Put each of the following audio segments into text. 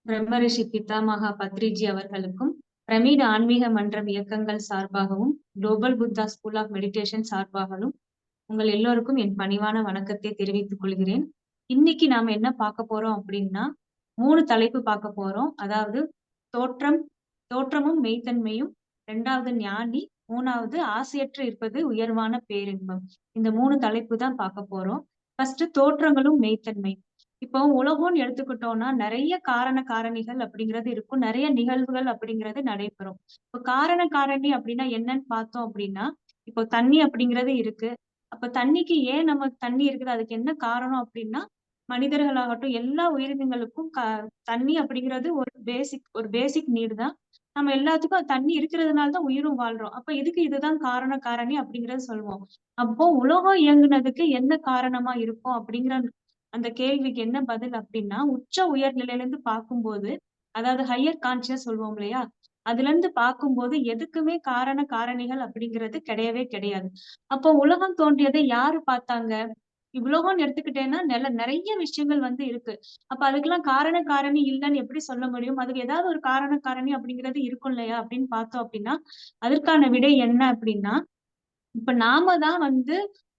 பிரம்மரிஷி பித்தாமகா பத்ரிஜி அவர்களுக்கும், பிரமிடு ஆன்மீக மன்றம் இயக்கங்கள் சார்பாகவும், global Buddha school of meditation சார்பாகவும் உங்கள் எல்லோருக்கும் என் பணிவான வணக்கத்தை தெரிவித்துக் கொள்கிறேன். இன்னைக்கு நாம என்ன பார்க்க போறோம் அப்படின்னா, 3 தலைப்பு பார்க்க போறோம். அதாவது தோற்றம், தோற்றமும் மெய்த்தன்மையும், 2வது ஞானி, 3வது ஆசையற்று இருப்பது உயர்வான பேரின்பம். இந்த 3 தலைப்பு தான் பார்க்க போறோம். ஃபர்ஸ்ட் தோற்றங்களும் மெய்த்தன்மை. இப்போ உலகம்னு எடுத்துக்கிட்டோம்னா நிறைய காரண காரணிகள் அப்படிங்கிறது இருக்கும். நிறைய நிகழ்வுகள் அப்படிங்கிறது நடைபெறும். இப்போ காரண காரணி அப்படின்னா என்னன்னு பார்த்தோம் அப்படின்னா, இப்போ தண்ணி அப்படிங்கிறது இருக்கு. அப்ப தண்ணிக்கு ஏன் நம்ம தண்ணி இருக்குது, அதுக்கு என்ன காரணம் அப்படின்னா, மனிதர்களாகட்டும் எல்லா உயிரினங்களுக்கும் தண்ணி அப்படிங்கிறது ஒரு பேசிக் நீடு தான். நம்ம எல்லாத்துக்கும் தண்ணி இருக்கிறதுனால தான் உயிரும் வாழ்றோம். அப்ப இதுக்கு இதுதான் காரண காரணி அப்படிங்கறத சொல்லுவோம். அப்போ உலகம் இயங்குனதுக்கு என்ன காரணமா இருக்கும் அப்படிங்கிற அந்த கேள்விக்கு என்ன பதில் அப்படின்னா, உச்ச உயர்நிலையில இருந்து பார்க்கும்போது, அதாவது ஹையர் கான்சியஸ் சொல்லுவோம் இல்லையா? அதுல இருந்து பார்க்கும்போது எதுக்குமே காரண காரணிகள் அப்படிங்கிறது கிடையவே கிடையாது. அப்போ உலகம் தோன்றியதை யாரு பார்த்தாங்க? உலகம்னு எடுத்துக்கிட்டேன்னா நிறைய விஷயங்கள் இருக்கு. அப்ப அதுக்கெல்லாம் காரண காரணி இல்லன்னு எப்படி சொல்ல முடியும்? அதுக்கு ஏதாவது ஒரு காரண காரணி அப்படிங்கிறது இருக்கும் இல்லையா? அப்படின்னு பார்த்தோம் அப்படின்னா, அதற்கான விடை என்ன அப்படின்னா, இப்ப நாம தான்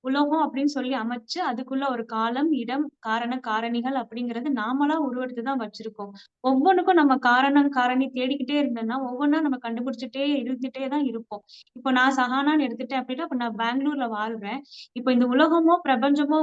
உலகம் அப்படின்னு சொல்லி அமைச்சு அதுக்குள்ள ஒரு காலம், இடம், காரண, காரணிகள் அப்படிங்கிறது நாமளா உருவெடுத்து தான் வச்சிருக்கோம். ஒவ்வொன்னுக்கும் நம்ம காரணம், காரணி தேடிக்கிட்டே இருந்தோம்னா, ஒவ்வொன்னா நம்ம கண்டுபிடிச்சுட்டே இருந்துட்டே தான் இருப்போம். இப்போ நான் சஹானான்னு எடுத்துட்டேன் அப்படின்னா, இப்ப நான் பெங்களூர்ல வாழ்றேன். இப்ப இந்த உலகமோ, பிரபஞ்சமோ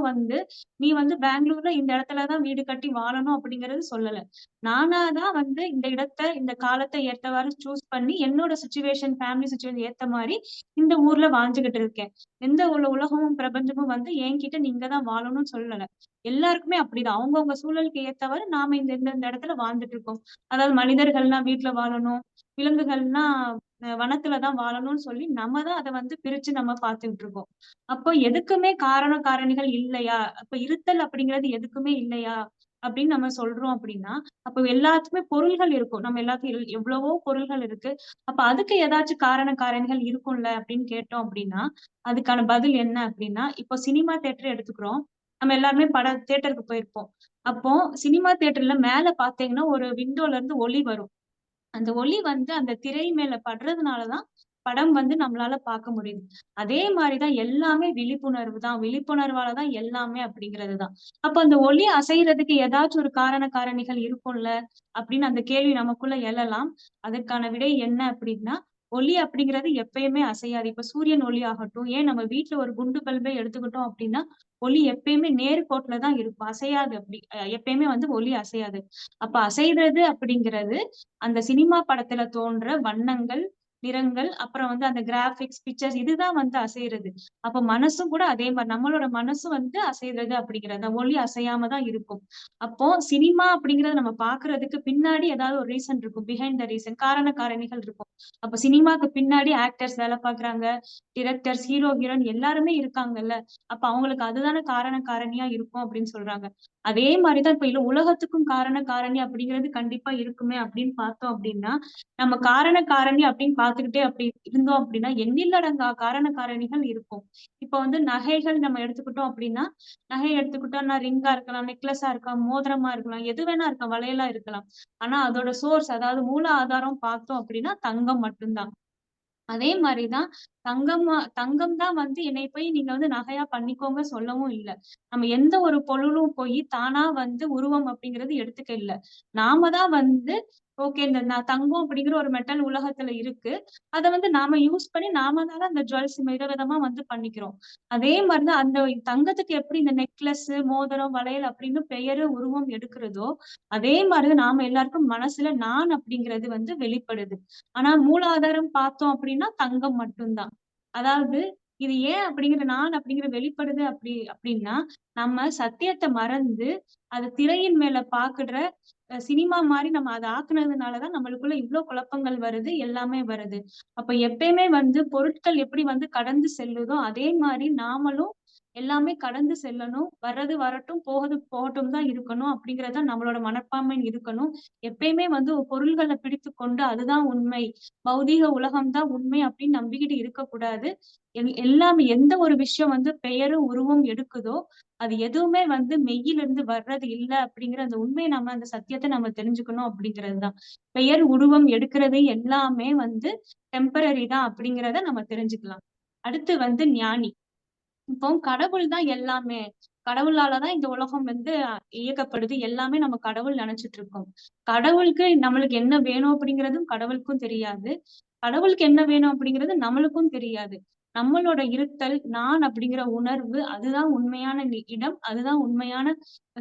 நீ பெங்களூர்ல இந்த இடத்துல தான் வீடு கட்டி வாழணும் அப்படிங்கிறது சொல்லல. நானா தான் இந்த இடத்த, இந்த காலத்தை ஏத்தவாறு சூஸ் பண்ணி என்னோட சிச்சுவேஷன், ஃபேமிலி சிச்சுவேஷன் ஏத்த மாதிரி இந்த ஊர்ல வாழ்ந்துகிட்டு இருக்கேன். எந்த உலகமும் பிரபஞ்சமும் என்கிட்ட நீங்க தான் வாழணும்னு சொல்லல. எல்லாருக்குமே அப்படிதான். அவங்கவங்க சூழலுக்கு ஏத்தவாறு நாம இந்த இந்த இந்த இடத்துல வாழ்ந்துட்டு இருக்கோம். அதாவது மனிதர்கள்னா வீட்டுல வாழணும், விலங்குகள்னா வனத்துல தான் வாழணும்னு சொல்லி நம்ம தான் அதை பிரிச்சு நம்ம பார்த்துக்கிட்டு இருக்கோம். அப்போ எதுக்குமே காரணம் காரணிகள் இல்லையா? அப்ப இருத்தல் அப்படிங்கிறது எதுக்குமே இல்லையா? அப்படின்னு நம்ம சொல்றோம் அப்படின்னா, அப்ப எல்லாத்துக்குமே பொருள்கள் இருக்கும். நம்ம எல்லாத்துக்கும் எவ்வளவோ பொருள்கள் இருக்கு. அப்ப அதுக்கு ஏதாச்சும் காரண காரணிகள் இருக்கும்ல அப்படின்னு கேட்டோம் அப்படின்னா, அதுக்கான பதில் என்ன அப்படின்னா, இப்போ சினிமா தியேட்டர் எடுத்துக்கிறோம். நம்ம எல்லாருமே தியேட்டருக்கு போயிருப்போம். அப்போ சினிமா தியேட்டர்ல மேல பார்த்தீங்கன்னா, ஒரு விண்டோல இருந்து ஒளி வரும். அந்த ஒளி அந்த திரை மேல படுறதுனாலதான் படம் நம்மளால பார்க்க முடியுது. அதே மாதிரிதான் எல்லாமே விழிப்புணர்வு தான். விழிப்புணர்வாலதான் எல்லாமே அப்படிங்கிறதுதான். அப்ப அந்த ஒளி அசைறதுக்கு ஏதாச்சும் ஒரு காரண காரணிகள் இருக்கும்ல அப்படின்னு அந்த கேள்வி நமக்குள்ள எழலாம். அதற்கான விடை என்ன அப்படின்னா, ஒளி அப்படிங்கிறது எப்பயுமே அசையாது. இப்ப சூரியன் ஒளி ஆகட்டும், ஏன் நம்ம வீட்டுல ஒரு குண்டு பல்பை எடுத்துக்கிட்டோம் அப்படின்னா, ஒளி எப்பயுமே நேர்கோட்டுல தான் இருக்கும். அசையாது. அப்படி எப்பயுமே ஒளி அசையாது. அப்ப அசைறது அப்படிங்கிறது அந்த சினிமா படத்துல தோன்ற வண்ணங்கள், நிறங்கள், அப்புறம் அந்த கிராபிக்ஸ், பிக்சர்ஸ் இதுதான் அசைறது. அப்ப மனசும் கூட அதே மாதிரி நம்மளோட மனசும் அசைறது அப்படிங்கிறது. ஒளி அசையாம தான் இருக்கும். அப்போ சினிமா அப்படிங்கறத நம்ம பாக்குறதுக்கு பின்னாடி ஏதாவது ஒரு ரீசன் இருக்கும். பிஹைண்ட் த ரீசன் காரண காரணிகள் இருக்கும். அப்ப சினிமாக்கு பின்னாடி ஆக்டர்ஸ் வேலை பாக்குறாங்க, டிரெக்டர்ஸ், ஹீரோ, ஹீரோயின் எல்லாருமே இருக்காங்கல்ல. அப்ப அவங்களுக்கு அதுதானே காரண காரணியா இருக்கும் அப்படின்னு சொல்றாங்க. அதே மாதிரிதான் இப்ப இல்ல உலகத்துக்கும் காரண காரணி அப்படிங்கிறது கண்டிப்பா இருக்குமே அப்படின்னு பார்த்தோம் அப்படின்னா, நம்ம காரண காரணி அப்படின்னு பார்த்துக்கிட்டே அப்படி இருந்தோம் அப்படின்னா எண்ணிலடங்கா காரண காரணிகள் இருக்கும். இப்ப நகைகள் நம்ம எடுத்துக்கிட்டோம் அப்படின்னா, நகை எடுத்துக்கிட்டோம்னா ரிங்கா இருக்கலாம், நெக்லஸா இருக்கலாம், மோதிரமா இருக்கலாம், எது வேணா இருக்கலாம், வளையலா இருக்கலாம். ஆனா அதோட சோர்ஸ், அதாவது மூல ஆதாரம் பார்த்தோம் அப்படின்னா தங்கம் மட்டும்தான். அதே மாதிரிதான் தங்கம் தான் என்னை போய் நீங்க நகையா பண்ணிக்கோங்க சொல்லவும் இல்ல. நம்ம எந்த ஒரு பொருளும் போய் தானா உருவம் அப்படிங்கிறது எடுத்துக்க இல்ல. நாம தான் ஓகே இந்த தங்கம் அப்படிங்கிற ஒரு மெட்டல் உலகத்துல இருக்கு. அத நாம யூஸ் பண்ணி நாம தான் அந்த ஜுவல்ஸ் விதவிதமா பண்ணிக்கிறோம். அதே மாதிரிதான் அந்த தங்கத்துக்கு எப்படி இந்த நெக்லஸ், மோதிரம், வளையல் அப்படின்னு பெயரு, உருவம் எடுக்கிறதோ, அதே மாதிரி நாம எல்லாருக்கும் மனசுல நான் அப்படிங்கிறது வெளிப்படுது. ஆனா மூலாதாரம் பார்த்தோம் அப்படின்னா தங்கம் மட்டும்தான். அதாவது இது ஏன் அப்படிங்கிற நான் அப்படிங்கிற வெளிப்படுது அப்படின்னா, நம்ம சத்தியத்தை மறந்து அது திரையின் மேல பாக்குற சினிமா மாதிரி நம்ம அதை ஆக்குனதுனாலதான் நம்மளுக்குள்ள இவ்ளோ குழப்பங்கள் வருது, எல்லாமே வருது. அப்ப எப்பயுமே பொருட்கள் எப்படி கடந்து செல்லுதோ அதே மாதிரி நாமளும் எல்லாமே கடந்து செல்லணும். வர்றது வரட்டும், போகுது போகட்டும் தான் இருக்கணும் அப்படிங்கிறது தான் நம்மளோட மனப்பான்மை இருக்கணும். எப்பயுமே வந்து பொருள்கள பிடித்துக்கொண்டு அதுதான் உண்மை, பௌதீக உலகம் தான் உண்மை அப்படின்னு நம்பிக்கிட்டு இருக்கக்கூடாது. எல்லாமே எந்த ஒரு விஷயம் வந்து பெயரும், உருவம் எடுக்குதோ, அது எதுவுமே வந்து மெய்யிலிருந்து வர்றது இல்ல அப்படிங்கிற அந்த உண்மைய நம்ம அந்த சத்தியத்த நம்ம தெரிஞ்சுக்கணும் அப்படிங்கிறது தான். பெயர், உருவம் எடுக்கிறது எல்லாமே வந்து டெம்பரரி தான் அப்படிங்கிறத நம்ம தெரிஞ்சுக்கலாம். அடுத்து வந்து ஞானி. இப்போ கடவுள் தான் எல்லாமே. கடவுளால தான் இந்த உலகம் வந்து இயக்கப்படுது. எல்லாமே நம்ம கடவுள் நெனச்சுட்டு இருக்கோம். கடவுளுக்கு நம்மளுக்கு என்ன வேணும் அப்படிங்கிறதும் கடவுளுக்கும் தெரியாது. கடவுளுக்கு என்ன வேணும் அப்படிங்கிறது நம்மளுக்கும் தெரியாது. நம்மளோட இருத்தல், நான் அப்படிங்கிற உணர்வு, அதுதான் உண்மையான இடம். அதுதான் உண்மையான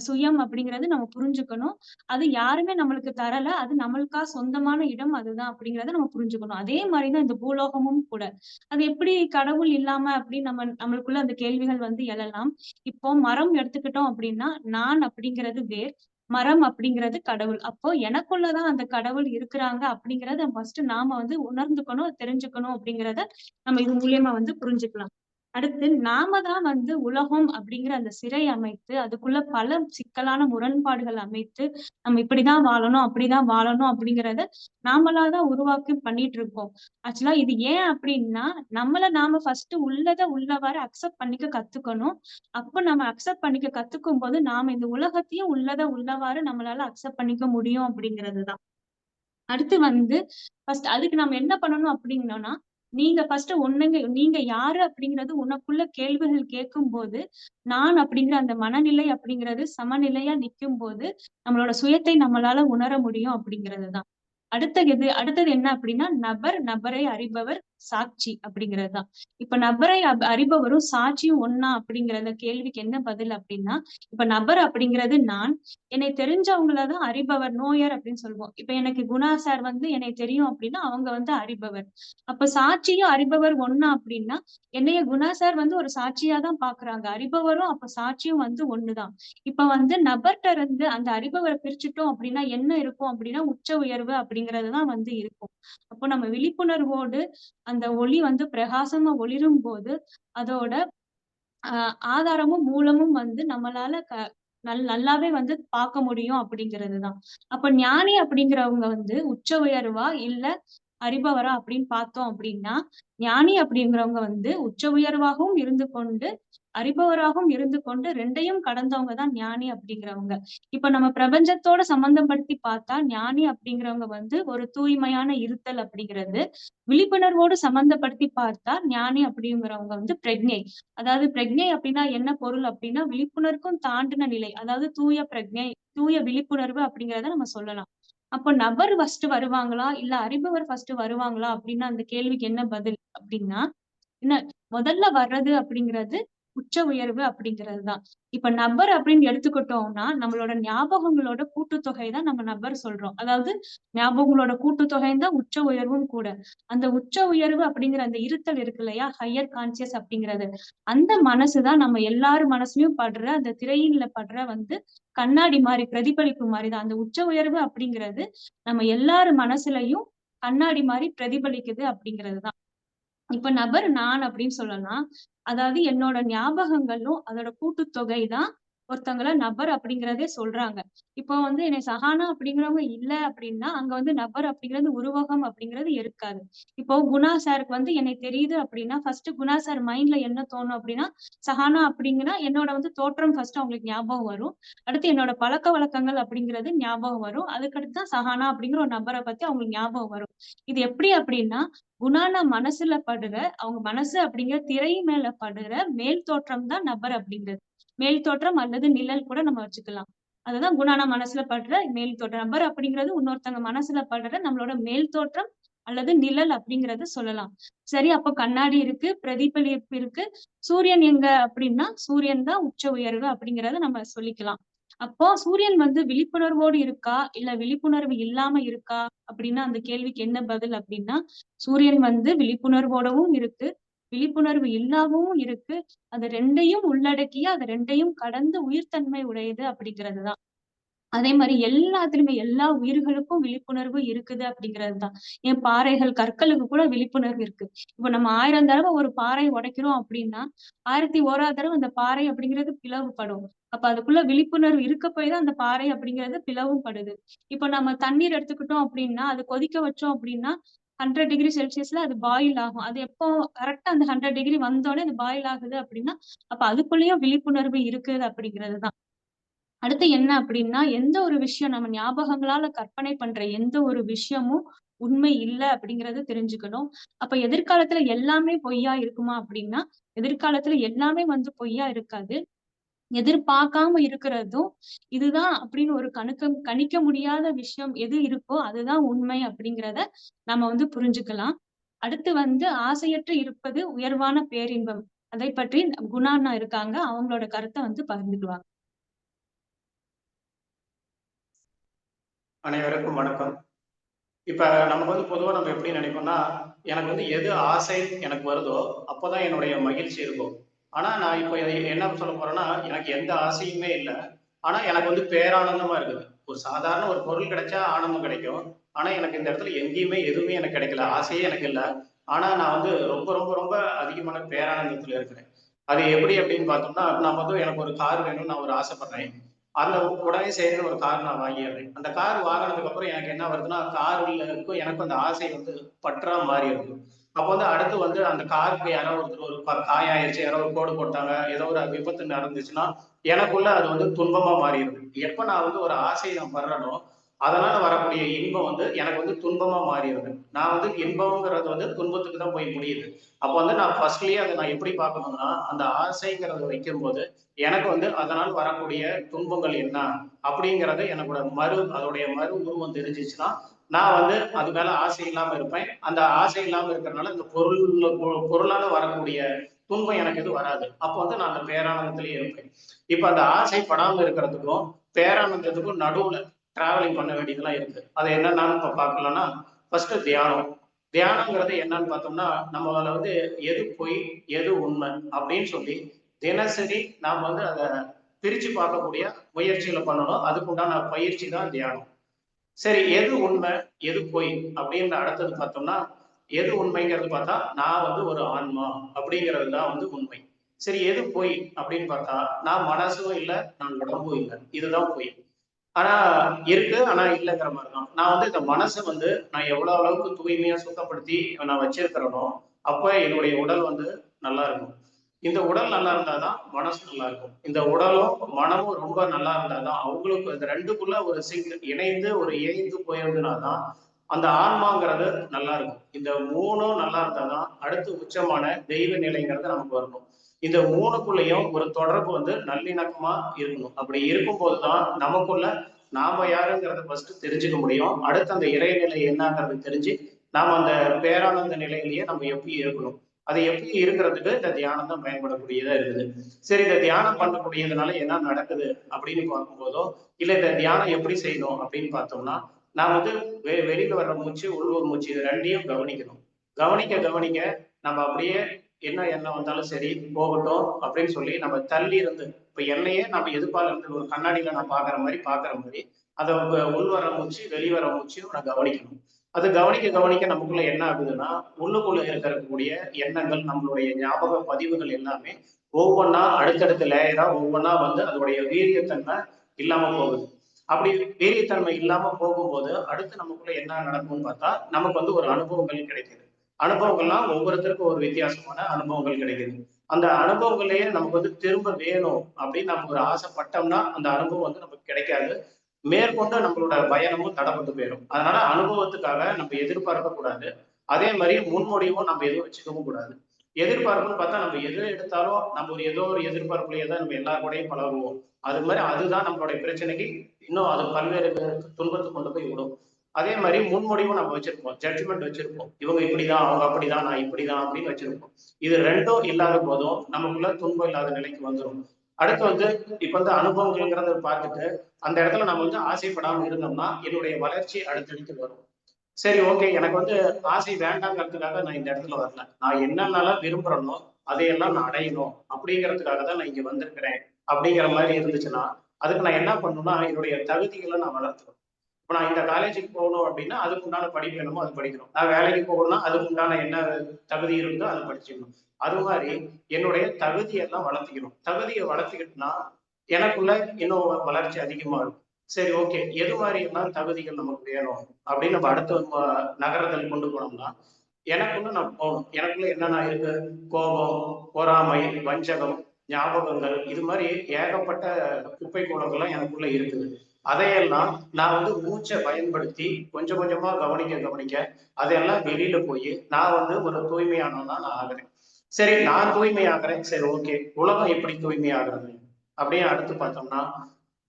சுயம் அப்படிங்கிறது நம்ம புரிஞ்சுக்கணும். அது யாருமே நம்மளுக்கு தரல. அது நம்மளுக்கா சொந்தமான இடம் அதுதான் அப்படிங்கிறத நம்ம புரிஞ்சுக்கணும். அதே மாரி தான் இந்த பூலோகமும் கூட. அது எப்படி கடவுள் இல்லாம அப்படின்னு நம்மளுக்குள்ள அந்த கேள்விகள் வந்து எழலாம். இப்போ மரம் எடுத்துக்கிட்டோம் அப்படின்னா, நான் அப்படிங்கிறது வேர். மரம் அப்படிங்கிறது கடவுள். அப்போ எனக்குள்ள தான் அந்த கடவுள் இருக்கிறாங்க அப்படிங்கிறத ஃபர்ஸ்ட் நாம வந்து உணர்ந்துக்கணும், தெரிஞ்சுக்கணும் அப்படிங்கிறத நம்ம இது மூலியமா வந்து புரிஞ்சுக்கலாம். அடுத்து நாம தான் வந்து உலகம் அப்படிங்கிற அந்த சிறை அமைத்து, அதுக்குள்ள பல சிக்கலான முரண்பாடுகள் அமைத்து, நம்ம இப்படிதான் வாழணும், அப்படிதான் வாழணும் அப்படிங்கிறத நாமளா தான் உருவாக்கி பண்ணிட்டு இருக்கோம். ஆக்சுவலா இது ஏன் அப்படின்னா, நம்மள நாம ஃபர்ஸ்ட் உள்ளத உள்ளவாறு அக்செப்ட் பண்ணிக்க கத்துக்கணும். அப்ப நம்ம அக்செப்ட் பண்ணிக்க கத்துக்கும்போது, நாம இந்த உலகத்தையும் உள்ளத உள்ளவாறு நம்மளால அக்செப்ட் பண்ணிக்க முடியும் அப்படிங்கிறது தான். அடுத்து வந்து ஃபர்ஸ்ட் அதுக்கு நம்ம என்ன பண்ணணும் அப்படின்னோம்னா, நீங்க ஃபர்ஸ்ட் நீங்க யாரு அப்படிங்கிறது உனக்குள்ள கேள்விகள் கேட்கும்போது, நான் அப்படிங்கிற அந்த மனநிலை அப்படிங்கிறது சமநிலையா நிக்கும்போது, நம்மளோட சுயத்தை நம்மளால உணர முடியும் அப்படிங்கிறது தான். அடுத்தது என்ன அப்படின்னா, நபரை அறிபவர், சாட்சி அப்படிங்கிறது தான். இப்ப நபரை அறிபவரும், சாட்சியும் ஒண்ணா அப்படிங்கிற அந்த கேள்விக்கு என்ன பதில் அப்படின்னா, இப்ப நபர் அப்படிங்கிறது நான். என்னை தெரிஞ்சவங்கள தான் அறிபவர், நோயர் அப்படின்னு சொல்லுவோம். இப்ப எனக்கு குணா சார் வந்து என்னை தெரியும் அப்படின்னா, அவங்க வந்து அறிபவர். அப்ப சாட்சியும் அறிபவர் ஒண்ணா அப்படின்னா, என்னைய குணா சார் வந்து ஒரு சாட்சியா தான் பார்க்குறாங்க. அறிபவரும் அப்ப சாட்சியும் வந்து ஒண்ணுதான். இப்ப வந்து நபர்ட்ட இருந்து அந்த அறிபவர பிரிச்சுட்டோம் அப்படின்னா, என்ன இருக்கும் அப்படின்னா, உச்ச உயர்வு அப்படிங்கிறது தான் வந்து இருக்கும். அப்போ நம்ம விழிப்புணர்வோடு அந்த ஒளி வந்து பிரகாசமா ஒளிரும்போது, அதோட ஆதாரமும், மூலமும் வந்து நம்மளால நல்லாவே வந்து பார்க்க முடியும் அப்படிங்கிறது தான். அப்ப ஞானி அப்படிங்கிறவங்க வந்து உச்ச உயர்வா, இல்ல அறிபவரா அப்படின்னு பார்த்தோம் அப்படின்னா, ஞானி அப்படிங்கிறவங்க வந்து உச்ச உயர்வாகவும் இருந்து கொண்டு, அறிபவராகவும் இருந்து கொண்டு 2யும் கடந்தவங்க தான் ஞானி அப்படிங்கிறவங்க. இப்ப நம்ம பிரபஞ்சத்தோட சம்பந்தப்படுத்தி பார்த்தா, ஞானி அப்படிங்கிறவங்க வந்து ஒரு தூய்மையான இருத்தல் அப்படிங்கிறது. விழிப்புணர்வோடு சம்பந்தப்படுத்தி பார்த்தா, ஞானி அப்படிங்கிறவங்க வந்து பிரக்ஞை. அதாவது பிரக்ஞை அப்படின்னா என்ன பொருள் அப்படின்னா, விழிப்புணர்வுக்கும் தாண்டின நிலை. அதாவது தூய பிரக்ஞை, தூய விழிப்புணர்வு அப்படிங்கிறத நம்ம சொல்லலாம். அப்போ நபர் ஃபர்ஸ்ட் வருவாங்களா? இல்ல அறிபவர் ஃபர்ஸ்ட் வருவாங்களா? அப்டின்னா அந்த கேள்விக்கு என்ன பதில் அப்டின்னா, என்ன முதல்ல வர்றது அப்படிங்கிறது உச்ச உயர்வு அப்படிங்கிறது தான். இப்ப நபர் அப்படின்னு எடுத்துக்கிட்டோம்னா, நம்மளோட ஞாபகங்களோட கூட்டுத்தொகை தான் நம்ம நபர் சொல்றோம். அதாவது ஞாபகங்களோட கூட்டுத்தொகை தான் உச்ச உயர்வும் கூட. அந்த உச்ச உயர்வு அப்படிங்கிற அந்த இருத்தல் இருக்கு இல்லையா? ஹையர் கான்ஷியஸ் அப்படிங்கிறது. அந்த மனசு தான் நம்ம எல்லார் மனசுலயும் படுற அந்த திரையில படுற வந்து கண்ணாடி மாரி, பிரதிபலிப்பு மாரி தான். அந்த உச்ச உயர்வு அப்படிங்கிறது நம்ம எல்லார் மனசுலயும் கண்ணாடி மாரி பிரதிபலிக்குது அப்படிங்கிறது தான். இப்ப நபர் நான் அப்படின்னு சொல்லலாம். அதாவது என்னோட ஞாபகங்களும் அதோட கூட்டுத்தொகை தான் ஒருத்தங்கள நபர் அப்படிங்கிறதே சொல்றாங்க. இப்போ வந்து என்னை சஹானா அப்படிங்கிறவங்க இல்ல அப்படின்னா, அங்க வந்து நபர் அப்படிங்கிறது உருவகம் அப்படிங்கிறது இருக்காது. இப்போ குணா சாருக்கு வந்து என்னை தெரியுது அப்படின்னா, ஃபர்ஸ்ட் குணா சார் மைண்ட்ல என்ன தோணும் அப்படின்னா, சஹானா அப்படிங்கன்னா என்னோட வந்து தோற்றம் ஃபர்ஸ்ட் அவங்களுக்கு ஞாபகம் வரும். அடுத்து என்னோட பழக்கவழக்கங்கள் அப்படிங்கிறது ஞாபகம் வரும். அதுக்கடுத்து தான் சஹானா அப்படிங்கிற ஒரு நபர பத்தி அவங்களுக்கு ஞாபகம் வரும். இது எப்படி அப்படின்னா, குணானா மனசுல படுற அவங்க மனசு அப்படிங்கிற திரை மேல படுற மேல் தோற்றம் தான் நபர் அப்படிங்கிறது. மேல் தோற்றம் அல்லது நிழல் கூட நம்ம வச்சுக்கலாம். அதுதான் குணானா மனசுல படுற மேல் தோற்றம். நபர் அப்படிங்கிறது இன்னொருத்தவங்க மனசுல படுற நம்மளோட மேல் தோற்றம் அல்லது நிழல் அப்படிங்கிறத சொல்லலாம். சரி அப்ப கண்ணாடி இருக்கு, பிரதிபலிப்பு இருக்கு. சூரியன் எங்க அப்படின்னா, சூரியன் தான் உச்ச உயர்வு அப்படிங்கிறத நம்ம சொல்லிக்கலாம். அப்போ சூரியன் வந்து விழிப்புணர்வோடு இருக்கா? இல்ல விழிப்புணர்வு இல்லாம இருக்கா? அப்படின்னா அந்த கேள்விக்கு என்ன பதில் அப்படின்னா, சூரியன் வந்து விழிப்புணர்வோடவும் இருக்கு. விழிப்புணர்வு இல்லாமவும் இருக்கு. அது 2யும் உள்ளடக்கிய, அது 2யும் கடந்து உயிர்த்தன்மை உடையது அப்படிங்கிறது தான். அதே மாதிரி எல்லாத்துலயுமே எல்லா உயிர்களுக்கும் விழிப்புணர்வு இருக்குது அப்படிங்கிறதுதான். ஏன் பாறைகள், கற்களுக்கு கூட விழிப்புணர்வு இருக்கு. இப்ப நம்ம 1000 தடவை ஒரு பாறைய உடைக்கிறோம் அப்படின்னா, 1001வது தடவை அந்த பாறை அப்படிங்கிறது பிளவுபடும். அப்ப அதுக்குள்ள விழிப்புணர்வு இருக்க போய் தான் அந்த பாறை அப்படிங்கிறது பிளவும் படுது. இப்ப நம்ம தண்ணீர் எடுத்துக்கிட்டோம் அப்படின்னா, அது கொதிக்க வச்சோம் அப்படின்னா, 100 டிகிரி செல்சியஸ்ல அது பாயில் ஆகும். அது எப்போ கரெக்ட்டா அந்த 100 டிகிரி வந்தோனே அது பாயில் ஆகுது அப்படின்னா, அப்ப அதுக்குள்ளேயும் விழிப்புணர்வு இருக்குது அப்படிங்கிறது தான். அடுத்து என்ன அப்படின்னா, எந்த ஒரு விஷயம் நம்ம ஞாபகங்களால கற்பனை பண்ற எந்த ஒரு விஷயமும் உண்மை இல்ல அப்படிங்கிறத தெரிஞ்சுக்கணும். அப்ப எதிர்காலத்துல எல்லாமே பொய்யா இருக்குமா அப்படின்னா, எதிர்காலத்துல எல்லாமே பொய்யா இருக்காது. எதிர்பார்க்காம இருக்கிறதும், இதுதான் அப்படின்னு ஒரு கணிக்க முடியாத விஷயம் எது இருக்கோ, அதுதான் உண்மை அப்படிங்கிறத நம்ம புரிஞ்சுக்கலாம். அடுத்து ஆசையற்று இருப்பது உயர்வான பேரின்பம். அதை பற்றி குணா அண்ணா இருக்காங்க. அவங்களோட கருத்த பகிர்ந்துக்குவாங்க. அனைவருக்கும் வணக்கம். இப்ப நமக்கு பொதுவா நம்ம எப்படி நினைப்போம்னா, எனக்கு எது ஆசை எனக்கு வருதோ, அப்போதான் என்னுடைய மகிழ்ச்சி இருக்கும். ஆனா நான் இப்போ என்ன சொல்ல போறேன்னா, எனக்கு எந்த ஆசையுமே இல்ல. ஆனா எனக்கு பேரானந்தமா இருக்குது. ஒரு சாதாரண ஒரு பொருள் கிடைச்சா ஆனந்தம் கிடைக்கும். ஆனா எனக்கு இந்த இடத்துல எங்கேயுமே எதுவுமே எனக்கு கிடைக்கல. ஆசையே எனக்கு இல்ல. ஆனா நான் ரொம்ப ரொம்ப ரொம்ப அதிகமான பேரானந்தத்துல இருக்கிறேன். அது எப்படி அப்படின்னு பார்த்தோம்னா, நான் எனக்கு ஒரு கார் வேணும்னு நான் ஒரு ஆசைப்படுறேன். அந்த உடனே சரின்னு ஒரு கார் நான் வாங்கிடுறேன். அந்த கார் வாங்கினதுக்கு அப்புறம் எனக்கு என்ன வருதுன்னா, காருக்கும் எனக்கும் அந்த ஆசை பற்றா மாறிடுது. அப்போ அடுத்து அந்த காருக்கு யாரோ ஒருத்தர் ஒரு காயாயிருச்சு, யாரோ ஒரு கோடு போட்டாங்க, ஏதோ ஒரு விபத்து நடந்துச்சுன்னா, எனக்குள்ள அது துன்பமா மாறிடுது. எப்ப நான் ஒரு ஆசையை நான் படுறேனோ, அதனால வரக்கூடிய இன்பம் எனக்கு துன்பமா மாறிடுது. நான் இன்பம்ங்கிறது துன்பத்துக்கு தான் போய் முடியுது. அப்போ நான் ஃபர்ஸ்ட்லயே அதை நான் எப்படி பார்க்கணும்னா, அந்த ஆசைங்கிறத வைக்கும்போது, எனக்கு அதனால் வரக்கூடிய துன்பங்கள் என்ன அப்படிங்கிறது எனக்கோட அதோடைய மறு உருவம் தெரிஞ்சிச்சுன்னா, நான் அது மேல ஆசை இல்லாம இருப்பேன். அந்த ஆசை இல்லாம இருக்கிறதுனால இந்த பொருளால வரக்கூடிய துன்பம் எனக்கு எதுவும் வராது. அப்போ நான் அந்த பேரானந்தத்திலேயே இருப்பேன். இப்ப அந்த ஆசைப்படாம இருக்கிறதுக்கும் பேரானந்தத்துக்கும் நடுவுல டிராவலிங் பண்ண வேண்டியதெல்லாம் இருக்கு. அது என்னன்னு இப்ப பார்க்கலாம்னா, ஃபர்ஸ்ட் தியானம். தியானம்ங்கிறது என்னன்னு பார்த்தோம்னா, நம்மள எது பொய், எது உண்மை அப்படின்னு சொல்லி தினசரி நாம அதை பிரிச்சு பார்க்கக்கூடிய முயற்சிகளை பண்ணணும். அதுக்கு உண்டான பயிற்சி தான் தியானம். சரி, எது உண்மை, எது பொய் அப்படின்னு அடுத்தது பார்த்தோம்னா, எது உண்மைங்கிறது பார்த்தா, நான் ஒரு ஆன்மா அப்படிங்கிறது தான் உண்மை. சரி, எது பொய் அப்படின்னு பார்த்தா, நான் மனசும் இல்லை, நான் உடம்பும் இல்லை, இதுதான் பொய். ஆனா இருக்கு, ஆனா இல்லைங்கிற மாதிரிதான். நான் இந்த மனசை நான் எவ்வளவு அளவுக்கு தூய்மையா சுத்தப்படுத்தி நான் வச்சிருக்கிறேனோ, அப்ப என்னுடைய உடல் நல்லா இருக்கும். இந்த உடல் நல்லா இருந்தாதான் மனசு நல்லா இருக்கும். இந்த உடலும் மனமும் ரொம்ப நல்லா இருந்தாதான் அவங்களுக்கு இந்த ரெண்டுக்குள்ள ஒரு இணைந்து ஒரு இயைந்து போயிருந்ததுனாதான் அந்த ஆன்மாங்கிறது நல்லா இருக்கும். இந்த மூணும் நல்லா இருந்தாதான் அடுத்து உச்சமான தெய்வ நிலைங்கிறது நமக்கு வரணும். இந்த மூணுக்குள்ளேயும் ஒரு தொடர்பு நல்லிணக்கமா இருக்கணும். அப்படி இருக்கும் போதுதான் நமக்குள்ள நாம யாருங்கிறத ஃபர்ஸ்ட் தெரிஞ்சுக்க முடியும். அடுத்து அந்த இறைநிலை என்னங்கிறது தெரிஞ்சு நாம அந்த பேரானந்த நிலையிலேயே நம்ம எப்படி இருக்கணும், அது எப்படி இருக்கிறதுக்கு இந்த தியானம் தான் பயன்படக்கூடியதா இருக்குது. சரி, இந்த தியானம் பண்ணக்கூடியதுனால என்ன நடக்குது அப்படின்னு பார்க்கும்போதோ, இல்ல இந்த தியானம் எப்படி செய்யணும் அப்படின்னு பார்த்தோம்னா, நான் வெளியில வர்ற மூச்சு, உள்ளூர் மூச்சு, இது ரெண்டையும் கவனிக்கணும். கவனிக்க கவனிக்க நம்ம அப்படியே என்ன எண்ணம் வந்தாலும் சரி போகட்டும் அப்படின்னு சொல்லி நம்ம தள்ளி இருந்து, இப்ப எண்ணெயே நம்ம எதிர்பார்க்க இருந்து ஒரு கண்ணாடியில நான் பாக்குற மாதிரி அதை உள் வர மூச்சு வெளிவர மூச்சையும் நான் கவனிக்கணும். அது கவனிக்க கவனிக்க நமக்குள்ள என்ன ஆகுதுன்னா, உள்ளுக்குள்ள இருக்கக்கூடிய எண்ணங்கள், நம்மளுடைய ஞாபக பதிவுகள் எல்லாமே ஒவ்வொன்னா அடுத்தடுத்த லேயரா ஒவ்வொன்னா அதோடைய வீரியத்தன்மை இல்லாம போகுது. அப்படி வீரியத்தன்மை இல்லாம போகும்போது அடுத்து நமக்குள்ள என்ன நடக்கும்னு பார்த்தா, நமக்கு ஒரு அனுபவங்கள் கிடைக்குது. அனுபவங்கள்லாம் ஒவ்வொருத்தருக்கும் ஒரு வித்தியாசமான அனுபவங்கள் கிடைக்குது. அந்த அனுபவங்களையே நமக்கு திரும்ப வேணும் அப்படின்னு நம்ம ஒரு ஆசைப்பட்டோம்னா அந்த அனுபவம் நமக்கு கிடைக்காது. மேற்கொண்டு நம்மளோட பயணமும் தடப்பட்டு போயிடும். அதனால அனுபவத்துக்காக நம்ம எதிர்பார்க்க கூடாது. அதே மாதிரி முன்மொழிவும் நம்ம எதுவும் வச்சுக்கவும் கூடாது. எதிர்பார்ப்புன்னு பார்த்தா நம்ம எது எடுத்தாலும் நம்ம ஏதோ ஒரு எதிர்பார்ப்புலயே தான் நம்ம எல்லார் கூடயும் பழகுவோம். அது மாதிரி அதுதான் நம்மளுடைய பிரச்சனைக்கு இன்னும் அது பல்வேறு துன்பத்துக்கு கொண்டு போய் விடும். அதே மாதிரி முன்மொழிவும் நம்ம வச்சிருப்போம், ஜட்ஜ்மெண்ட் வச்சிருப்போம். இவங்க இப்படிதான், அவங்க அப்படிதான், நான் இப்படிதான் அப்படின்னு வச்சிருப்போம். இது ரெண்டும் இல்லாத போதும் நமக்குள்ள துன்பம் இல்லாத நிலைக்கு வந்துடும். அடுத்து இப்ப அனுபவங்கள்ங்கிறத பார்த்துட்டு அந்த இடத்துல நம்ம ஆசைப்படாம இருந்தோம்னா என்னுடைய வளர்ச்சி அடுத்தடுத்து வரும். சரி, ஓகே, எனக்கு ஆசை வேண்டாங்கிறதுக்காக நான் இந்த இடத்துல வரல. நான் என்னென்னலாம் விரும்புறேனோ அதையெல்லாம் நான் அடையணும் அப்படிங்கிறதுக்காக தான் நான் இங்க வந்திருக்கிறேன் அப்படிங்கிற மாதிரி இருந்துச்சுன்னா, அதுக்கு நான் என்ன பண்ணணும்னா என்னுடைய தகுதிகளை நான் வளர்த்துக்கணும். இப்ப நான் இந்த காலேஜுக்கு போகணும் அப்படின்னா அதுக்கு உண்டான படிப்பு என்னமோ அது படிக்கணும். நான் வேலைக்கு போகணும்னா அதுக்கு உண்டான என்ன தகுதி இருக்குதோ அதை படிச்சுக்கணும். அது மாதிரி என்னுடைய தகுதியெல்லாம் வளர்த்திக்கணும். தகுதியை வளர்த்திக்கிட்டுனா எனக்குள்ள இன்னும் வளர்ச்சி அதிகமா இருக்கும். சரி, ஓகே, எது மாதிரி எல்லாம் தகுதிகள் நமக்கு வேணும் அப்படின்னு நம்ம அடுத்த நகரத்தில் கொண்டு போனோம்னா எனக்குள்ள நான் போகணும். எனக்குள்ள என்னென்ன இருக்கு? கோபம், பொறாமை, வஞ்சகம், ஞாபகங்கள், இது மாதிரி ஏகப்பட்ட குப்பை கூலங்கள்லாம் எனக்குள்ள இருக்குது. அதையெல்லாம் நான் மூச்சை பயன்படுத்தி கொஞ்சம் கொஞ்சமா கவனிக்க கவனிக்க அதையெல்லாம் வெளியில போய் நான் ஒரு தூய்மையானவனா நான் ஆகுறேன். சரி, நான் தூய்மையாகிறேன். சரி, ஓகே, உலகம் எப்படி தூய்மையாகிறது அப்படின்னு அடுத்து பார்த்தோம்னா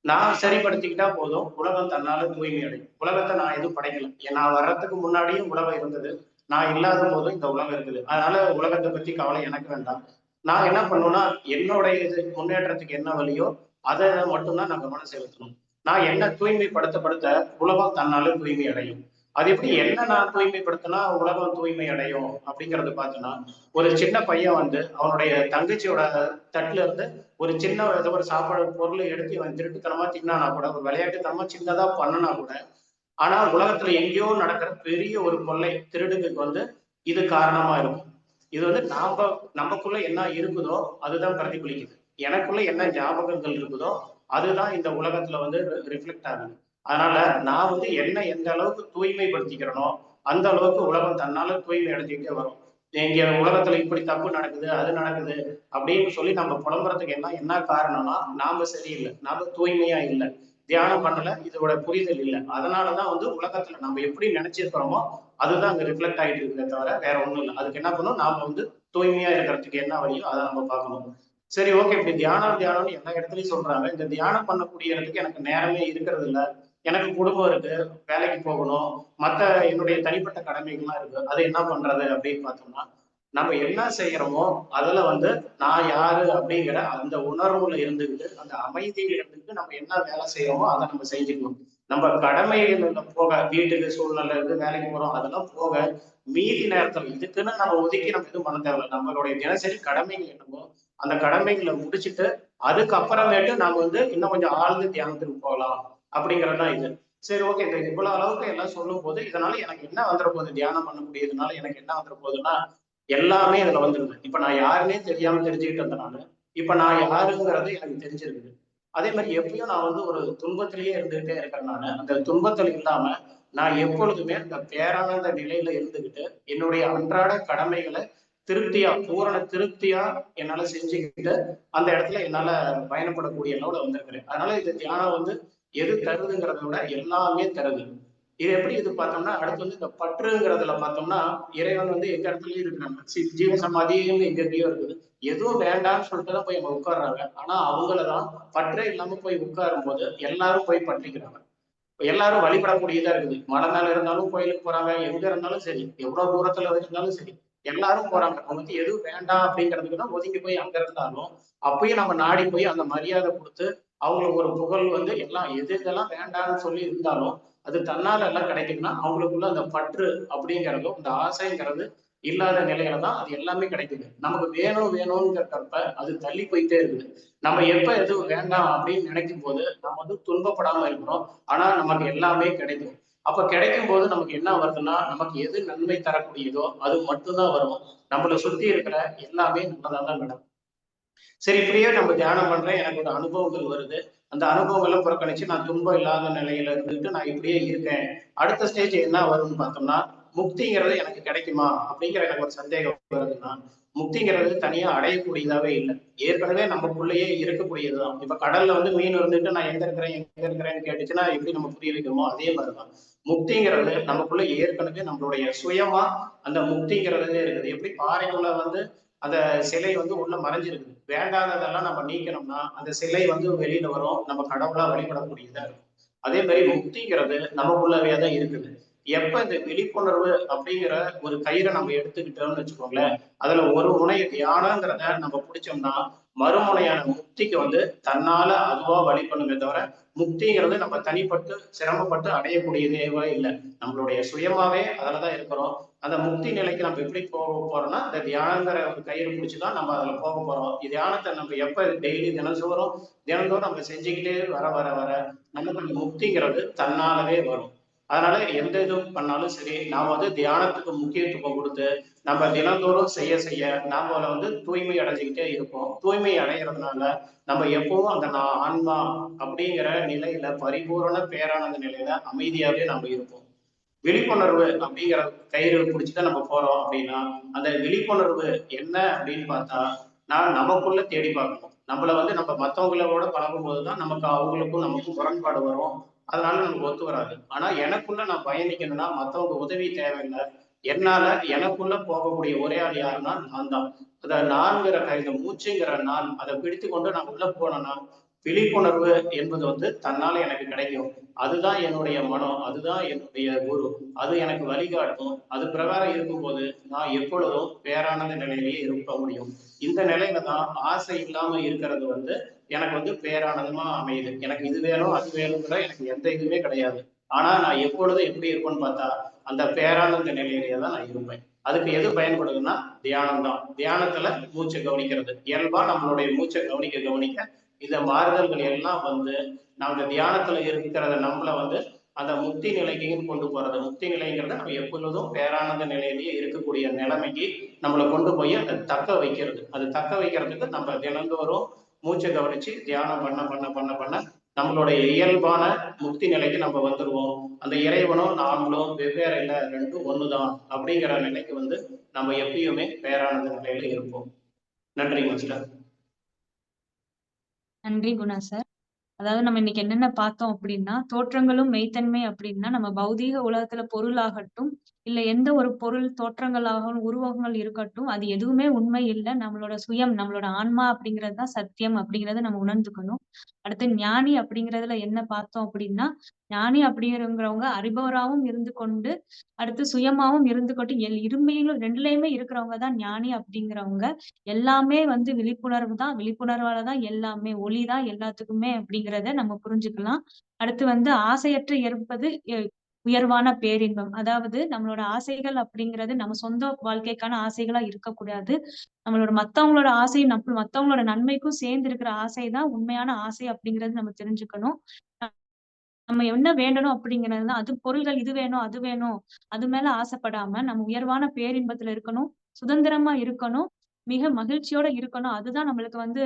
நான் சரிப்படுத்திக்கிட்டா போதும், உலகம் தன்னால தூய்மை அடையும். உலகத்தை நான் எதுவும் படைக்கல. நான் வர்றதுக்கு முன்னாடியும் உலகம் இருந்தது. நான் இல்லாத போதும் இந்த உலகம் இருக்குது. அதனால உலகத்தை பத்தி கவலை எனக்கு வேண்டாம். நான் என்ன பண்ணுவேன்னா என்னுடைய இது முன்னேற்றத்துக்கு என்ன வழியோ அதை மட்டும்தான் நான் கவனம் செலுத்தணும். நான் என்ன தூய்மைப்படுத்த உலகம் தன்னால தூய்மை அடையும். அது எப்படி என்ன நான் தூய்மைப்படுத்தினா உலகம் தூய்மை அடையும் அப்படிங்கறது பார்த்தோன்னா ஒரு சின்ன பையன் அவனுடைய தங்கச்சியோட தட்டுல இருந்து ஒரு சின்ன ஏதோ ஒரு சாப்பாடு பொருளை எடுத்து இவன் திருட்டுத்தனமா தின்னானா கூட, ஒரு விளையாட்டுத்தனமா சின்னதா பண்ணுனா கூட, ஆனா உலகத்துல எங்கேயோ நடக்கிற பெரிய ஒரு கொள்ளை திருடுக்கு இது காரணமா இருக்கும். இது நமக்குள்ள என்ன இருக்குதோ அதுதான் பிரதிபலிக்குது. எனக்குள்ள என்ன ஞாபகங்கள் இருக்குதோ அதுதான் இந்த உலகத்துல ரிஃப்ளெக்ட் ஆகுது. அதனால நான் என்ன எந்த அளவுக்கு தூய்மைப்படுத்திக்கிறனோ அந்த அளவுக்கு உலகம் தன்னால தூய்மை அடைஞ்சுக்கிட்டே வரும். இங்க உலகத்துல இப்படி தப்பு நடக்குது, அது நடக்குது அப்படின்னு சொல்லி நம்ம புலம்புறதுக்கு என்ன காரணம்னா நாம சரியில்லை, நாம தூய்மையா இல்லை, தியானம் பண்ணல, இதோட புரிதல் இல்லை. அதனாலதான் உலகத்துல நம்ம எப்படி நினைச்சிருக்கிறோமோ அதுதான் அங்க ரிஃப்ளெக்ட் ஆகிட்டு இருக்குதே தவிர வேற ஒண்ணும் இல்லை. அதுக்கு என்ன பண்ணும், நாம தூய்மையா இருக்கிறதுக்கு என்ன வழியோ அதை நம்ம பார்க்கணும். சரி, ஓகே, இப்படி தியானம்னு எல்லா இடத்துலயும் சொல்றாங்க. இந்த தியானம் பண்ணக்கூடியதுக்கு எனக்கு நேரமே இருக்கிறது இல்லை. எனக்கு குடும்பம் இருக்கு, வேலைக்கு போகணும், மத்த என்னுடைய தனிப்பட்ட கடமைகள்லாம் இருக்கு. அதை என்ன பண்றது அப்படின்னு பார்த்தோம்னா நம்ம என்ன செய்யறோமோ அதுல நான் யாரு அப்படிங்கிற அந்த உணர்வுல இருந்துக்கிட்டு அந்த அமைதியில இருந்துக்கிட்டு நம்ம என்ன வேலை செய்யறோமோ அதை நம்ம செஞ்சுக்கணும். நம்ம கடமைகள்ல போக, வீட்டுக்கு சூழ்நிலை இருந்து வேலைக்கு போறோம் அதெல்லாம் போக, மீதி நேரத்துல இதுக்குன்னு நம்ம ஒதுக்கி நம்ம எதுவும் பண்ண தேவையில்லை. நம்மளுடைய தினசரி கடமைகள் என்னமோ அந்த கடமைகளை முடிச்சுட்டு அதுக்கப்புறமேட்டு நாம இன்னும் கொஞ்சம் ஆழ்ந்து தியானத்துக்கு போகலாம் அப்படிங்கறதுதான் இது. சரி, ஓகே, இந்த இவ்வளவு அளவுக்கு எல்லாம் சொல்லும் போது இதனால எனக்கு என்ன வந்துட போகுது, தியானம் பண்ணக்கூடியதுனால எனக்கு என்ன வந்துட போகுதுன்னா எல்லாமே இதுல வந்துருது. இப்ப நான் யாருன்னே தெரியாம தெரிஞ்சுக்கிட்டு இருந்தனால இப்ப நான் யாருங்கிறது எனக்கு தெரிஞ்சிருக்குது. அதே மாதிரி எப்பயும் நான் ஒரு துன்பத்திலேயே இருந்துகிட்டே இருக்கிறனால அந்த துன்பத்தில் இல்லாம நான் எப்பொழுதுமே அந்த பேரானந்த நிலையில இருந்துகிட்டு என்னுடைய அன்றாட கடமைகளை திருப்தியா, பூரண திருப்தியா என்னால செஞ்சுக்கிட்டு அந்த இடத்துல என்னால பயணப்படக்கூடிய அளவுல வந்திருக்கிறேன். அதனால இந்த தியானம் எது தருதுங்கிறத விட எல்லாமே தருது. இது எப்படி இது பார்த்தோம்னா அடுத்து இந்த பற்றுங்கிறதுல பார்த்தோம்னா இறைவன் எங்க இடத்துலயும் இருக்கிறாங்க. ஜீவ சமாதின்னு எங்கேயோ இருக்குது. எதுவும் வேண்டாம்னு சொல்லிட்டு தான் போய் அவங்க உட்கார்றாங்க. ஆனா அவங்களதான் பற்றே இல்லாம போய் உட்காரும் போது எல்லாரும் போய் பற்றிக்கிறாங்க. எல்லாரும் வழிபடக்கூடியதா இருக்குது. மலை மேல இருந்தாலும் கோயிலுக்கு போறாங்க, எங்க இருந்தாலும் சரி, எவ்வளவு தூரத்துல இருந்தாலும் சரி, எல்லாரும் போறாங்க. அவங்க எதுவும் வேண்டாம் அப்படிங்கிறதுக்கு தான் ஒதுங்கி போய் அங்க இருந்தாலும் அப்பயும் நம்ம நாடி போய் அந்த மரியாதை கொடுத்து அவங்களுக்கு ஒரு புகழ் எல்லாம் எது இதெல்லாம் வேண்டாம்னு சொல்லி இருந்தாலும் அது தன்னால எல்லாம் கிடைக்குதுன்னா அவங்களுக்குள்ள அந்த பற்று அப்படிங்கிறதும் இந்த ஆசைங்கிறது இல்லாத நிலையில தான் அது எல்லாமே கிடைக்குது. நமக்கு வேணும் வேணும்ங்கிறப்ப அது தள்ளி போயிட்டே இருக்குது. நம்ம எப்ப எதுவும் வேண்டாம் அப்படின்னு நினைக்கும் போது நம்ம துன்பப்படாம இருக்கிறோம். ஆனா நமக்கு எல்லாமே கிடைக்கும். அப்ப கிடைக்கும் போது நமக்கு என்ன வருதுன்னா நமக்கு எது நன்மை தரக்கூடியதோ அது மட்டும்தான் வரும். நம்மளை சுத்தி இருக்கிற எல்லாமே நல்லதா தான் நடக்கும். சரி, இப்படியே நம்ம தியானம் பண்றேன், எனக்கு ஒரு அனுபவங்கள் வருது. அந்த அனுபவங்களை புறக்கணிச்சு நான் துன்பம் இல்லாத நிலையில இருந்துட்டு நான் இப்படியே இருக்கேன். அடுத்த ஸ்டேஜ் என்ன வரும்னு பார்த்தோம்னா முக்திங்கிறது எனக்கு கிடைக்குமா அப்படிங்கிற எனக்கு ஒரு சந்தேகம் வருதுன்னா முக்திங்கிறது தனியா அடையக்கூடியதாவே இல்லை. ஏற்கனவே நமக்குள்ளேயே இருக்கக்கூடியதுதான். இப்ப கடல்ல மீன் இருந்துட்டு நான் எங்க இருக்கிறேன்னு கேட்டுச்சுன்னா எப்படி நம்ம புரிய வைக்கிறோமோ அதே மாதிரிதான் முக்திங்கிறது நமக்குள்ள ஏற்கனவே நம்மளுடைய சுயமா அந்த முக்திங்கிறதே இருக்குது. எப்படி பாறைக்குள்ள அந்த சிலை உள்ள மறைஞ்சிருக்குது. வேண்டாததெல்லாம் நம்ம நீக்கணும்னா அந்த சிலை வெளியில வரும், நம்ம கடவுளா வழிபடக்கூடியதா இருக்கும். அதே மாதிரி முக்திங்கிறது நமக்குள்ளவே தான் இருக்குது. எப்ப இந்த விழிப்புணர்வு அப்படிங்கிற ஒரு கயிறை நம்ம எடுத்துக்கிட்டோம்னு வச்சுக்கோங்களேன், அதுல ஒரு முனை தியானங்கிறத நம்ம பிடிச்சோம்னா மறுமுனையான முக்திக்கு தன்னால அதுவா வழி பண்ணுமே தவிர முக்திங்கிறது நம்ம தனிப்பட்டு சிரமப்பட்டு அடையக்கூடியதேவா இல்லை. நம்மளுடைய சுயமாவே அதுலதான் இருக்கிறோம். அந்த முக்தி நிலைக்கு நம்ம எப்படி போக போறோம்னா, இந்த தியானங்கிற ஒரு கயிறு பிடிச்சுதான் நம்ம அதுல போக போறோம். தியானத்தை நம்ம எப்ப டெய்லி தினந்தோறும் நம்ம செஞ்சுக்கிட்டே வர வர வர நமக்கு அந்த முக்திங்கிறது தன்னாலவே வரும். அதனால எந்த இது பண்ணாலும் சரி, நாம தியானத்துக்கு முக்கியத்துவம் கொடுத்து நம்ம தினந்தோறும் செய்ய செய்ய நாம தூய்மை அடைஞ்சுக்கிட்டே இருப்போம். தூய்மை அடைகிறதுனால நம்ம எப்பவும் அந்த ஆன்மா அப்படிங்கிற நிலையில பரிபூரண பேரானந்த நிலையில அமைதியாவே நம்ம இருப்போம். விழிப்புணர்வு அப்படிங்கிற கயிறு பிடிச்சுதான் நம்ம போறோம் அப்படின்னா, அந்த விழிப்புணர்வு என்ன அப்படின்னு பார்த்தா, நான் நமக்குள்ள தேடி பார்க்கணும். நம்மள நம்ம மத்தவங்களோட பழகும் போதுதான் நமக்கு அவங்களுக்கும் நமக்கும் முரண்பாடு வரும். அதனால நமக்கு ஒத்து வராது. ஆனா எனக்குள்ள நான் பயணிக்கணும்னா மத்தவங்க உதவி தேவையில்லை. என்னால எனக்குள்ள போகக்கூடிய ஒரே ஆள் யாருன்னா நான் தான். அந்த நான்கிற இந்த மூச்சுங்கிற நான் அதை பிடித்து கொண்டு நான் உள்ள போனேன்னா விழிப்புணர்வு என்பது தன்னால எனக்கு கிடைக்கும். அதுதான் என்னுடைய மனம், அதுதான் என்னுடைய குரு. அது எனக்கு வழிகாட்டும். அது பிரகாரம் இருக்கும்போது நான் எப்பொழுதும் பேரானந்த நிலையிலேயே இருக்க முடியும். இந்த நிலையில தான் ஆசை இல்லாம இருக்கிறது எனக்கு பேரானந்தமா அமையுது. எனக்கு இது வேணும் அது வேணுங்கிற எனக்கு எந்த இதுவுமே கிடையாது. ஆனா நான் எப்பொழுதும் எப்படி இருப்பேன்னு பார்த்தா அந்த பேரானந்த நிலையிலேயே தான் நான் இருப்பேன். அதுக்கு எது பயன்படுதுன்னா தியானம் தான். தியானத்துல மூச்சை கவனிக்கிறது. இயல்பா நம்மளுடைய மூச்சை கவனிக்க கவனிக்க இந்த மாறுதல்கள் எல்லாம் நாங்க தியானத்துல இருக்கிறத நம்மள அந்த முக்தி நிலைக்கு கொண்டு போறது. முக்தி நிலைங்கிறத நம்ம எப்பொழுதும் பேரானந்த நிலையிலேயே இருக்கக்கூடிய நிலைமைக்கு நம்மளை கொண்டு போய் அதை தக்க வைக்கிறது. அது தக்க வைக்கிறதுக்கு நம்ம தினந்தோறும் மூச்சை கவனிச்சு தியானம் பண்ண பண்ண பண்ண பண்ண நம்மளுடைய இயல்பான முக்தி நிலைக்கு நம்ம வந்துருவோம். அந்த இறைவனும் நாமளும் வெவ்வேறு இல்லை, ரெண்டும் ஒண்ணுதான் அப்படிங்கிற நிலைக்கு நம்ம எப்பயுமே பேரானந்த நிலையில இருப்போம். நன்றி மாஸ்டர். நன்றி குணா சார். அதாவது நம்ம இன்னைக்கு என்னென்ன பார்த்தோம் அப்படின்னா, தோற்றங்களும் மெய்த்தன்மை அப்படின்னா, நம்ம பௌதீக உலகத்துல பொருளாகட்டும், இல்ல எந்த ஒரு பொருள் தோற்றங்களாகவும், உருவகங்கள் இருக்கட்டும், அது எதுவுமே உண்மை இல்ல. நம்மளோட சுயம், நம்மளோட ஆன்மா அப்படிங்கிறது தான் சத்தியம் அப்படிங்கிறத நம்ம உணர்ந்துக்கணும். அடுத்து ஞானி அப்படிங்கிறதுல என்ன பார்த்தோம் அப்படின்னா, ஞானி அப்படிங்கிறவங்க அறிபவராகவும் இருந்து கொண்டு, அடுத்து சுயமாவும் இருந்து கொண்டு, இருமையிலும் 2லயுமே இருக்கிறவங்க தான் ஞானி அப்படிங்கிறவங்க. எல்லாமே விழிப்புணர்வு தான். விழிப்புணர்வால தான் எல்லாமே. ஒளி தான் எல்லாத்துக்குமே அப்படிங்கிறத நம்ம புரிஞ்சுக்கலாம். அடுத்து ஆசையற்று இருப்பது உயர்வான பேரின்பம். அதாவது நம்மளோட ஆசைகள் அப்படிங்கிறது நம்ம சொந்த வாழ்க்கைக்கான ஆசைகளா இருக்கக்கூடாது. நம்மளோட மத்தவங்களோட ஆசை மத்தவங்களோட நன்மைக்கும் சேர்ந்து இருக்கிற ஆசை தான் உண்மையான ஆசை அப்படிங்கிறது நம்ம தெரிஞ்சுக்கணும். நம்ம என்ன வேண்டணும் அப்படிங்கிறது தான். அது பொருள்கள் இது வேணும், அது வேணும். அது மேல ஆசைப்படாம நம்ம உயர்வான பேரின்பத்துல இருக்கணும். சுதந்திரமா இருக்கணும். மிக மகிழ்ச்சியோட இருக்கணும். அதுதான் நம்மளுக்கு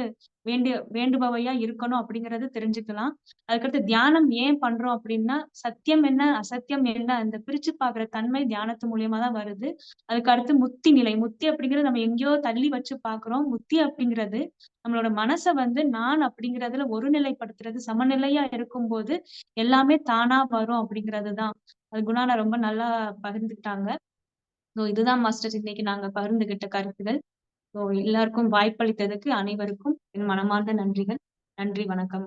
வேண்டுபவையா இருக்கணும் அப்படிங்கிறது தெரிஞ்சுக்கலாம். அதுக்கடுத்து தியானம் ஏன் பண்றோம் அப்படின்னா, சத்தியம் என்ன, அசத்தியம் என்ன அந்த பிரிச்சு பார்க்கிற தன்மை தியானத்து மூலியமா தான் வருது. அதுக்கு அடுத்து முக்தி நிலை. முக்தி அப்படிங்கிறது நம்ம எங்கேயோ தள்ளி வச்சு பார்க்கிறோம். முக்தி அப்படிங்கிறது நம்மளோட மனச நான் அப்படிங்கிறதுல ஒருநிலைப்படுத்துறது, சமநிலையா இருக்கும்போது எல்லாமே தானா வரும் அப்படிங்கிறதுதான். அது குணானா ரொம்ப நல்லா பகிர்ந்துக்கிட்டாங்க. இதுதான் மாஸ்டர் இன்னைக்கு நாங்க பகிர்ந்துகிட்ட கருத்துகள். எல்லாருக்கும் வாய்ப்பளித்ததுக்கு அனைவருக்கும் என் மனமார்ந்த நன்றிகள். நன்றி, வணக்கம்.